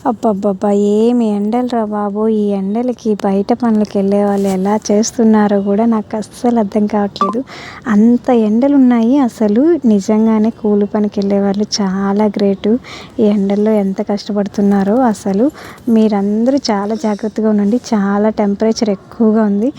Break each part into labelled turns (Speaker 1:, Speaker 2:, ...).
Speaker 1: అబ్బబ్బబ్బా! ఏమి ఎండలురా బాబు! ఈ ఎండలకి బయట పనులకెళ్ళే వాళ్ళు ఎలా చేస్తున్నారో గూడా నాకు అస్సలు అర్థం కావట్లేదు. అంత ఎండలున్నాయి అసలు. నిజంగానే కూలి పనికెళ్ళేవాళ్ళు చాలా గ్రేటు. ఈ ఎండల్లో ఎంత కష్టపడుతున్నారో అసలు. మీరందరూ చాలా జాగ్రత్తగా ఉండండి. చాలా టెంపరేచర్ ఎక్కువగా ఉంది.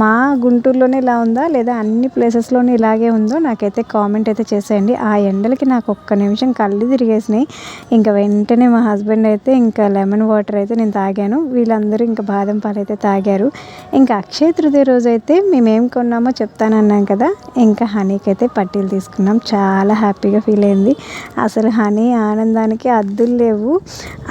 Speaker 1: మా గుంటూరులోనే ఇలా ఉందా? లేదా అన్ని ప్లేసెస్‌లోనూ ఇలాగే ఉందో నాకైతే కామెంట్ అయితే చేసేయండి. ఆ ఎండలకి నాకు ఒక్క నిమిషం కళ్ళు తిరిగేసినాయి. ఇంక వెంటనే మా హస్బెండ్ అయితే ఇంకా లెమన్ వాటర్ అయితే నేను తాగాను. వీళ్ళందరూ ఇంకా బాదం పాలైతే తాగారు. ఇంకా అక్షయ తృతీయ రోజైతే మేమేం కొన్నామో చెప్తానన్నాం కదా! ఇంకా హనీకైతే పట్టీలు తీసుకున్నాం. చాలా హ్యాపీగా ఫీల్ అయింది. అసలు హనీ ఆనందానికి హద్దులు లేవు.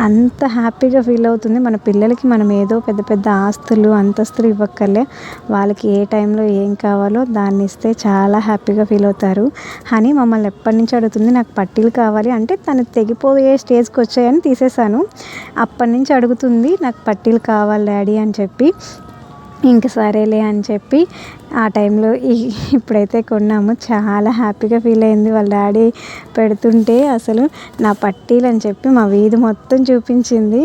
Speaker 1: అంత హ్యాపీగా ఫీల్ అవుతుంది. మన పిల్లలకి మనం ఏదో పెద్ద పెద్ద ఆస్తులు, అంతస్తులు ఇవ్వక్కర్లే. వాళ్ళకి ఏ టైంలో ఏం కావాలో దాన్ని ఇస్తే చాలా హ్యాపీగా ఫీల్ అవుతారు. హనీ మమ్మల్ని ఎప్పటినుంచో అడుగుతుంది నాకు పట్టీలు కావాలి అంటే తను తెగిపోయే స్టేజ్‌కి వచ్చాయని తీసేసాను. అప్పటినుంచి అడుగుతుంది నాకు పట్టీలు కావాలి డాడీ అని చెప్పి. ఇంక సరేలే అని చెప్పి ఆ టైంలో ఇప్పుడైతే కొన్నాము. చాలా హ్యాపీగా ఫీల్ అయింది. వాళ్ళ డాడీ పెడుతుంటే అసలు నా పట్టీలు అని చెప్పి మా వీధి మొత్తం చూపించింది.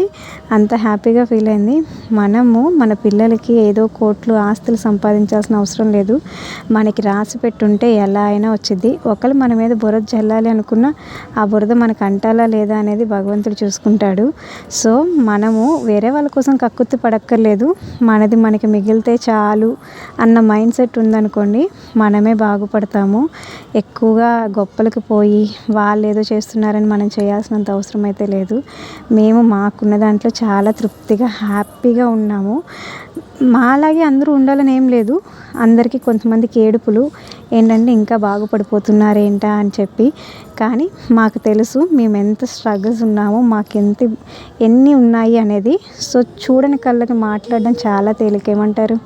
Speaker 1: అంత హ్యాపీగా ఫీల్ అయింది. మనము మన పిల్లలకి ఏదో కోట్లు ఆస్తులు సంపాదించాల్సిన అవసరం లేదు. మనకి రాసి పెట్టుంటే ఎలా అయినా వచ్చిద్ది. ఒకళ్ళు మన మీద బురద జల్లాలి అనుకున్నా ఆ బురద మనకు అంటాలా లేదా అనేది భగవంతుడు చూసుకుంటాడు. సో మనము వేరే వాళ్ళ కోసం కక్కుర్తి పడక్కర్లేదు. మనది మనకి మిగిలితే చాలు అన్న మైండ్ సెట్ ఉందనుకోండి మనమే బాగుపడతాము. ఎక్కువగా గొప్పలకి పోయి వాళ్ళు ఏదో చేస్తున్నారని మనం చేయాల్సినంత అవసరం అయితే లేదు. మేము మాకున్న దాంట్లో చాలా తృప్తిగా హ్యాపీగా ఉన్నాము. మాలాగే అందరూ ఉండాలని ఏం లేదు. అందరికీ కొంతమందికి ఏడుపులు ఏంటంటే ఇంకా బాగుపడిపోతున్నారేంటా అని చెప్పి. కానీ మాకు తెలుసు మేము ఎంత స్ట్రగుల్స్ ఉన్నామో ఎన్ని ఉన్నాయి అనేది. సో చూడని కళ్ళకి మాట్లాడడం చాలా తేలిక. ఏమంటారు?